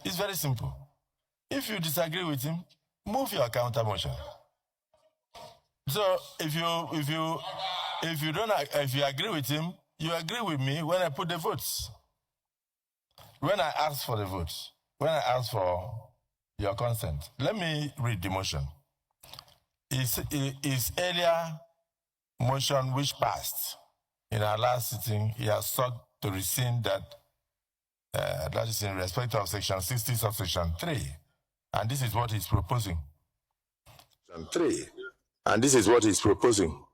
It's very simple. If you disagree with him, move your counter motion. So if you agree with him, you agree with me when I put the votes. When I ask for the votes, when I ask for your consent, let me read the motion. His earlier motion which passed in our last sitting, he has sought to rescind that. That is in respect of section 60, subsection 3. And this is what he's proposing. Section 3. And this is what he's proposing.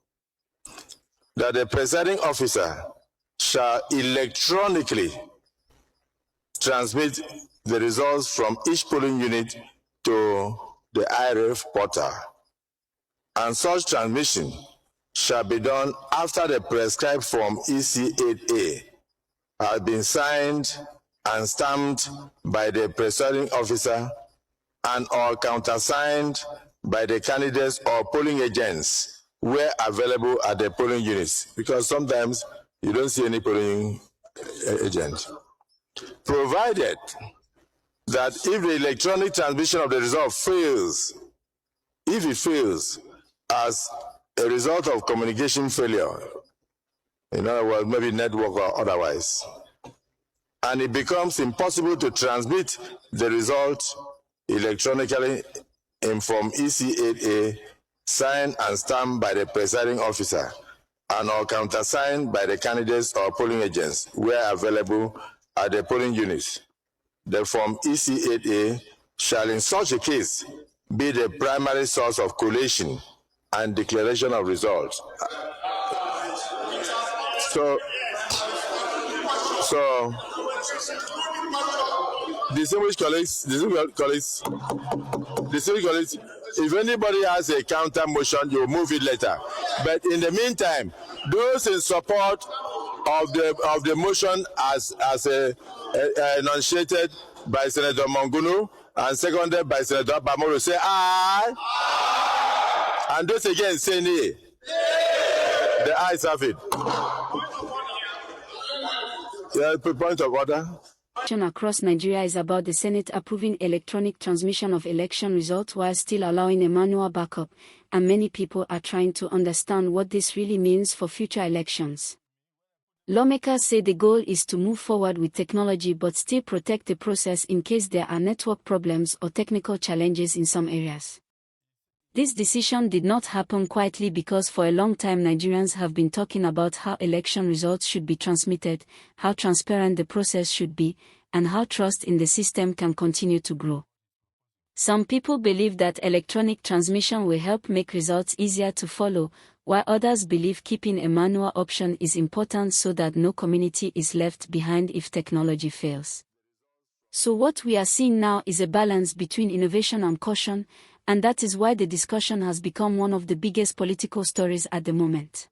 That the presiding officer shall electronically transmit the results from each polling unit to the IRF portal. And such transmission shall be done after the prescribed form EC8A has been signed and stamped by the presiding officer and or countersigned by the candidates or polling agents where available at the polling units, because sometimes you don't see any polling agent. Provided that if the electronic transmission of the result fails, if it fails as a result of communication failure, in other words, maybe network or otherwise, and it becomes impossible to transmit the result electronically in Form EC8A, signed and stamped by the presiding officer and or countersigned by the candidates or polling agents where available at the polling units. The Form EC8A shall in such a case be the primary source of collation and declaration of results. So distinguished colleagues, if anybody has a counter motion, you move it later. But in the meantime, those in support of the motion as enunciated by Senator Mongunu and seconded by Senator Bamoro, say aye. And those again say nay. The ayes have it. Point of order. Across Nigeria is about the Senate approving electronic transmission of election results while still allowing a manual backup, and many people are trying to understand what this really means for future elections. Lawmakers say the goal is to move forward with technology but still protect the process in case there are network problems or technical challenges in some areas. This decision did not happen quietly because for a long time Nigerians have been talking about how election results should be transmitted, how transparent the process should be, and how trust in the system can continue to grow. Some people believe that electronic transmission will help make results easier to follow, while others believe keeping a manual option is important so that no community is left behind if technology fails. So what we are seeing now is a balance between innovation and caution, and that is why the discussion has become one of the biggest political stories at the moment.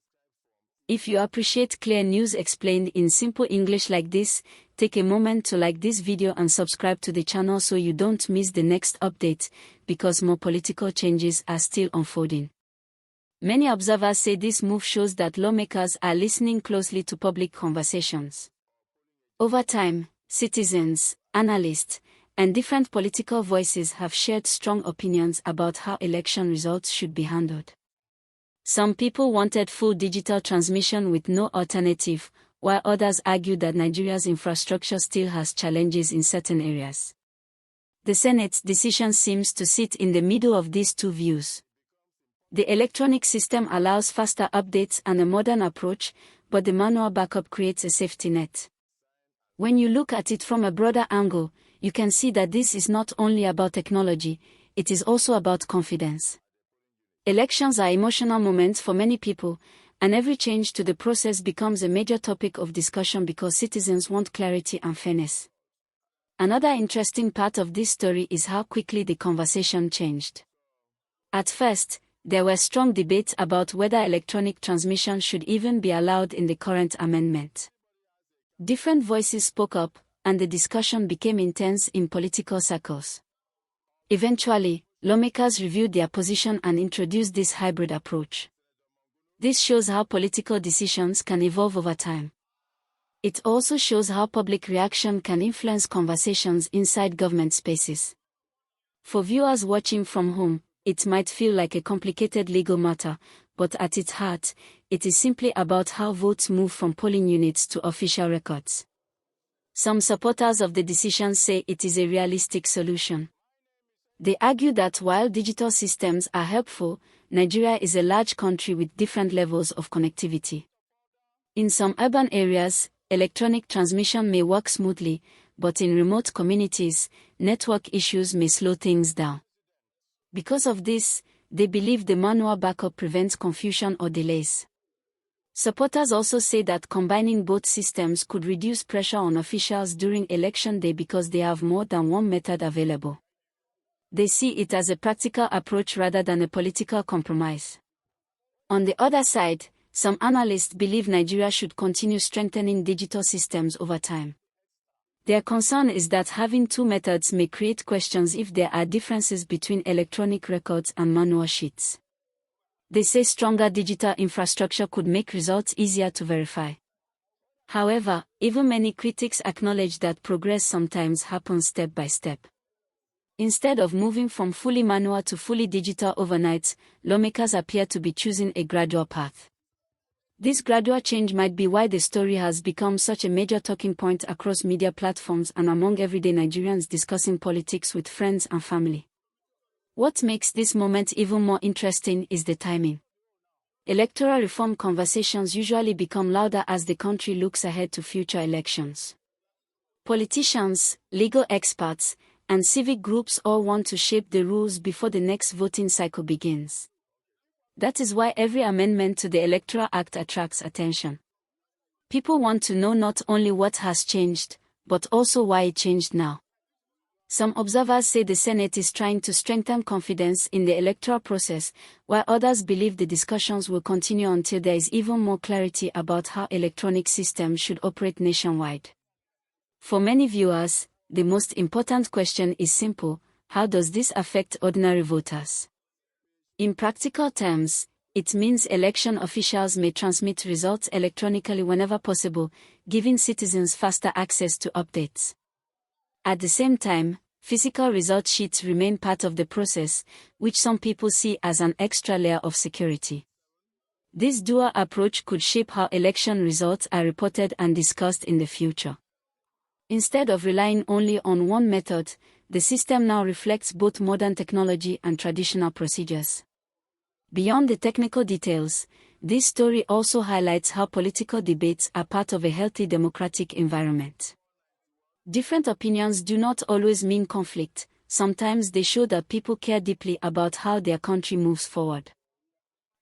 If you appreciate clear news explained in simple English like this, take a moment to like this video and subscribe to the channel so you don't miss the next update, because more political changes are still unfolding. Many observers say this move shows that lawmakers are listening closely to public conversations. Over time, citizens, analysts, and different political voices have shared strong opinions about how election results should be handled. Some people wanted full digital transmission with no alternative, while others argued that Nigeria's infrastructure still has challenges in certain areas. The Senate's decision seems to sit in the middle of these two views. The electronic system allows faster updates and a modern approach, but the manual backup creates a safety net. When you look at it from a broader angle, you can see that this is not only about technology, it is also about confidence. Elections are emotional moments for many people, and every change to the process becomes a major topic of discussion because citizens want clarity and fairness. Another interesting part of this story is how quickly the conversation changed. At first, there were strong debates about whether electronic transmission should even be allowed in the current amendment. Different voices spoke up, and the discussion became intense in political circles. Eventually, lawmakers reviewed their position and introduced this hybrid approach. This shows how political decisions can evolve over time. It also shows how public reaction can influence conversations inside government spaces. For viewers watching from home, it might feel like a complicated legal matter, but at its heart, it is simply about how votes move from polling units to official records. Some supporters of the decision say it is a realistic solution. They argue that while digital systems are helpful, Nigeria is a large country with different levels of connectivity. In some urban areas, electronic transmission may work smoothly, but in remote communities, network issues may slow things down. Because of this, they believe the manual backup prevents confusion or delays. Supporters also say that combining both systems could reduce pressure on officials during election day because they have more than one method available. They see it as a practical approach rather than a political compromise. On the other side, some analysts believe Nigeria should continue strengthening digital systems over time. Their concern is that having two methods may create questions if there are differences between electronic records and manual sheets. They say stronger digital infrastructure could make results easier to verify. However, even many critics acknowledge that progress sometimes happens step by step. Instead of moving from fully manual to fully digital overnight, lawmakers appear to be choosing a gradual path. This gradual change might be why the story has become such a major talking point across media platforms and among everyday Nigerians discussing politics with friends and family. What makes this moment even more interesting is the timing. Electoral reform conversations usually become louder as the country looks ahead to future elections. Politicians, legal experts, and civic groups all want to shape the rules before the next voting cycle begins. That is why every amendment to the Electoral Act attracts attention. People want to know not only what has changed, but also why it changed now. Some observers say the Senate is trying to strengthen confidence in the electoral process, while others believe the discussions will continue until there is even more clarity about how electronic systems should operate nationwide. For many viewers, the most important question is simple: how does this affect ordinary voters? In practical terms, it means election officials may transmit results electronically whenever possible, giving citizens faster access to updates. At the same time, physical result sheets remain part of the process, which some people see as an extra layer of security. This dual approach could shape how election results are reported and discussed in the future. Instead of relying only on one method, the system now reflects both modern technology and traditional procedures. Beyond the technical details, this story also highlights how political debates are part of a healthy democratic environment. Different opinions do not always mean conflict. Sometimes they show that people care deeply about how their country moves forward.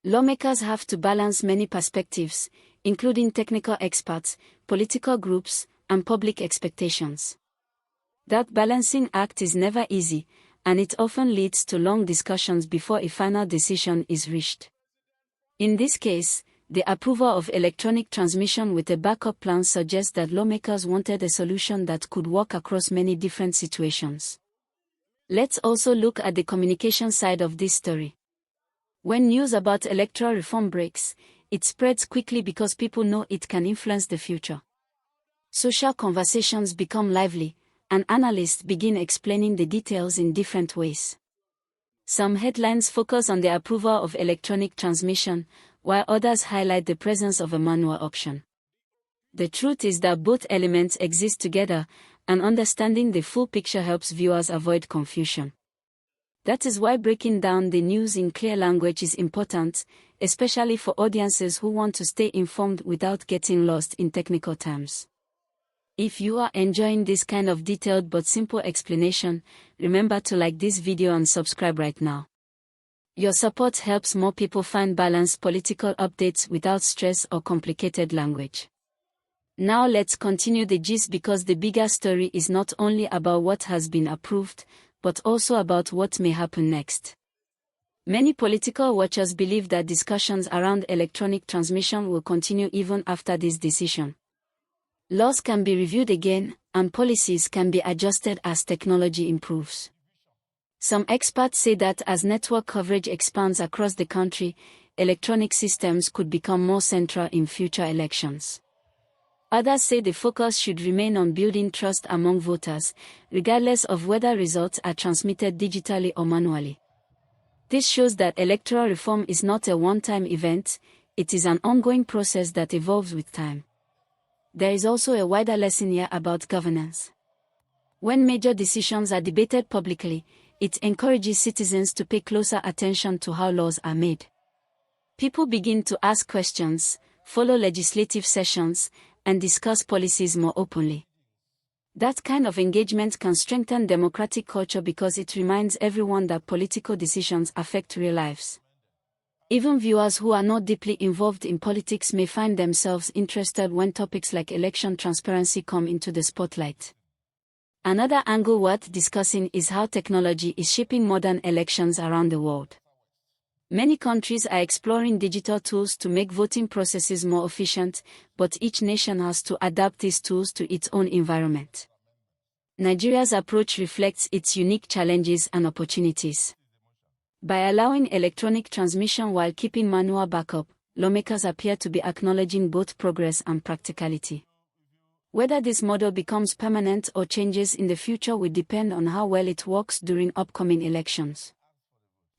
Lawmakers have to balance many perspectives, including technical experts, political groups, and public expectations. That balancing act is never easy, and it often leads to long discussions before a final decision is reached. In this case, the approval of electronic transmission with a backup plan suggests that lawmakers wanted a solution that could work across many different situations. Let's also look at the communication side of this story. When news about electoral reform breaks, it spreads quickly because people know it can influence the future. Social conversations become lively, and analysts begin explaining the details in different ways. Some headlines focus on the approval of electronic transmission, while others highlight the presence of a manual option. The truth is that both elements exist together, and understanding the full picture helps viewers avoid confusion. That is why breaking down the news in clear language is important, especially for audiences who want to stay informed without getting lost in technical terms. If you are enjoying this kind of detailed but simple explanation, remember to like this video and subscribe right now. Your support helps more people find balanced political updates without stress or complicated language. Now let's continue the gist, because the bigger story is not only about what has been approved, but also about what may happen next. Many political watchers believe that discussions around electronic transmission will continue even after this decision. Laws can be reviewed again, and policies can be adjusted as technology improves. Some experts say that as network coverage expands across the country, electronic systems could become more central in future elections. Others say the focus should remain on building trust among voters, regardless of whether results are transmitted digitally or manually. This shows that electoral reform is not a one-time event, it is an ongoing process that evolves with time. There is also a wider lesson here about governance. When major decisions are debated publicly, it encourages citizens to pay closer attention to how laws are made. People begin to ask questions, follow legislative sessions, and discuss policies more openly. That kind of engagement can strengthen democratic culture because it reminds everyone that political decisions affect real lives. Even viewers who are not deeply involved in politics may find themselves interested when topics like election transparency come into the spotlight. Another angle worth discussing is how technology is shaping modern elections around the world. Many countries are exploring digital tools to make voting processes more efficient, but each nation has to adapt these tools to its own environment. Nigeria's approach reflects its unique challenges and opportunities. By allowing electronic transmission while keeping manual backup, lawmakers appear to be acknowledging both progress and practicality. Whether this model becomes permanent or changes in the future will depend on how well it works during upcoming elections.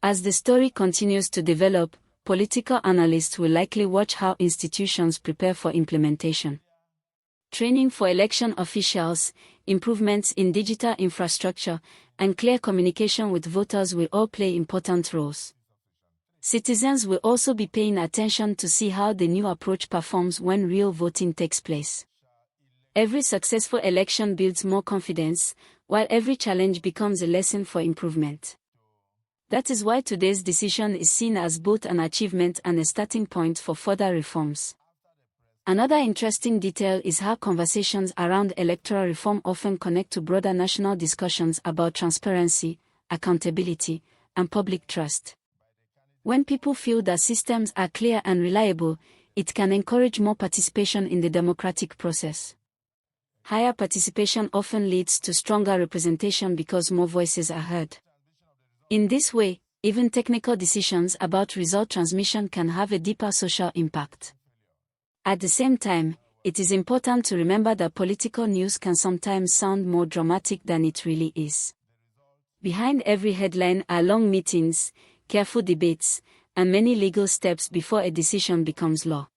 As the story continues to develop, political analysts will likely watch how institutions prepare for implementation. Training for election officials, improvements in digital infrastructure, and clear communication with voters will all play important roles. Citizens will also be paying attention to see how the new approach performs when real voting takes place. Every successful election builds more confidence, while every challenge becomes a lesson for improvement. That is why today's decision is seen as both an achievement and a starting point for further reforms. Another interesting detail is how conversations around electoral reform often connect to broader national discussions about transparency, accountability, and public trust. When people feel that systems are clear and reliable, it can encourage more participation in the democratic process. Higher participation often leads to stronger representation because more voices are heard. In this way, even technical decisions about result transmission can have a deeper social impact. At the same time, it is important to remember that political news can sometimes sound more dramatic than it really is. Behind every headline are long meetings, careful debates, and many legal steps before a decision becomes law.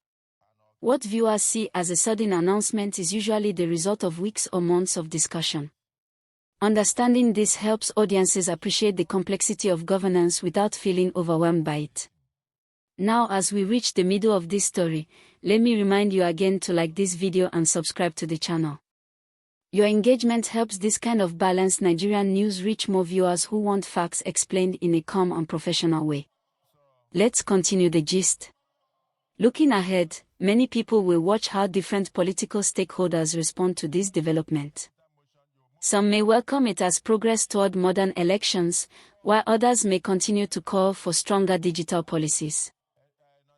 What viewers see as a sudden announcement is usually the result of weeks or months of discussion. Understanding this helps audiences appreciate the complexity of governance without feeling overwhelmed by it. Now, as we reach the middle of this story, let me remind you again to like this video and subscribe to the channel. Your engagement helps this kind of balanced Nigerian news reach more viewers who want facts explained in a calm and professional way. Let's continue the gist. Looking ahead, many people will watch how different political stakeholders respond to this development. Some may welcome it as progress toward modern elections, while others may continue to call for stronger digital policies.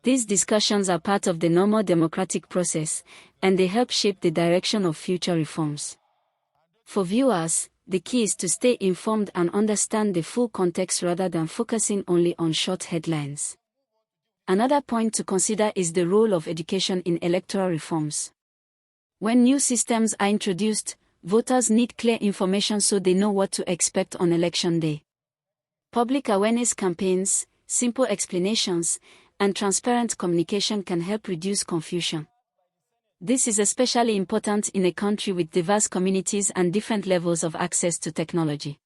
These discussions are part of the normal democratic process, and they help shape the direction of future reforms. For viewers, the key is to stay informed and understand the full context rather than focusing only on short headlines. Another point to consider is the role of education in electoral reforms. When new systems are introduced, voters need clear information so they know what to expect on election day. Public awareness campaigns, simple explanations, and transparent communication can help reduce confusion. This is especially important in a country with diverse communities and different levels of access to technology.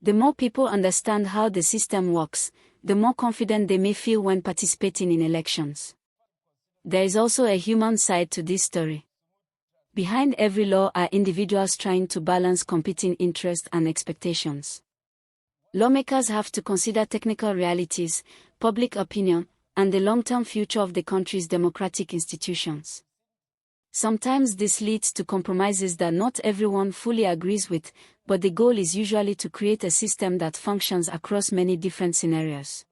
The more people understand how the system works, the more confident they may feel when participating in elections. There is also a human side to this story. Behind every law are individuals trying to balance competing interests and expectations. Lawmakers have to consider technical realities, public opinion, and the long-term future of the country's democratic institutions. Sometimes this leads to compromises that not everyone fully agrees with, but the goal is usually to create a system that functions across many different scenarios.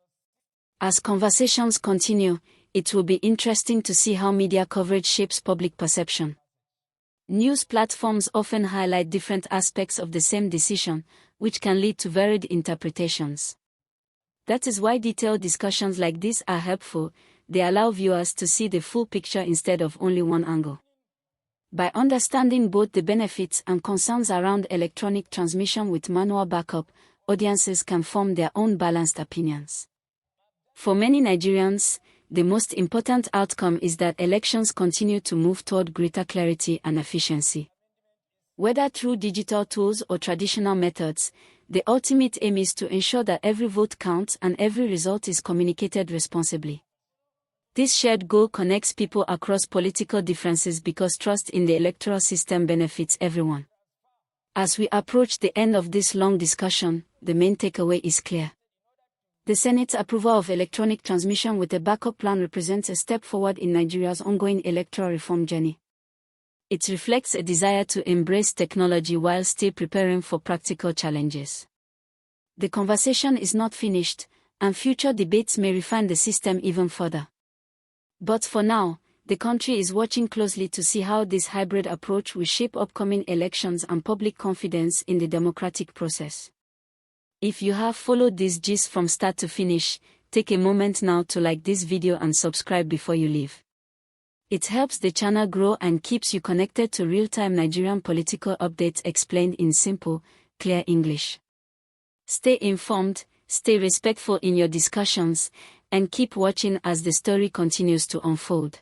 As conversations continue, it will be interesting to see how media coverage shapes public perception. News platforms often highlight different aspects of the same decision, which can lead to varied interpretations. That is why detailed discussions like this are helpful. They allow viewers to see the full picture instead of only one angle. By understanding both the benefits and concerns around electronic transmission with manual backup, audiences can form their own balanced opinions. For many Nigerians, the most important outcome is that elections continue to move toward greater clarity and efficiency. Whether through digital tools or traditional methods, the ultimate aim is to ensure that every vote counts and every result is communicated responsibly. This shared goal connects people across political differences because trust in the electoral system benefits everyone. As we approach the end of this long discussion, the main takeaway is clear. The Senate's approval of electronic transmission with a backup plan represents a step forward in Nigeria's ongoing electoral reform journey. It reflects a desire to embrace technology while still preparing for practical challenges. The conversation is not finished, and future debates may refine the system even further. But for now, the country is watching closely to see how this hybrid approach will shape upcoming elections and public confidence in the democratic process. If you have followed this gist from start to finish, take a moment now to like this video and subscribe before you leave. It helps the channel grow and keeps you connected to real-time Nigerian political updates explained in simple, clear English. Stay informed, stay respectful in your discussions, and keep watching as the story continues to unfold.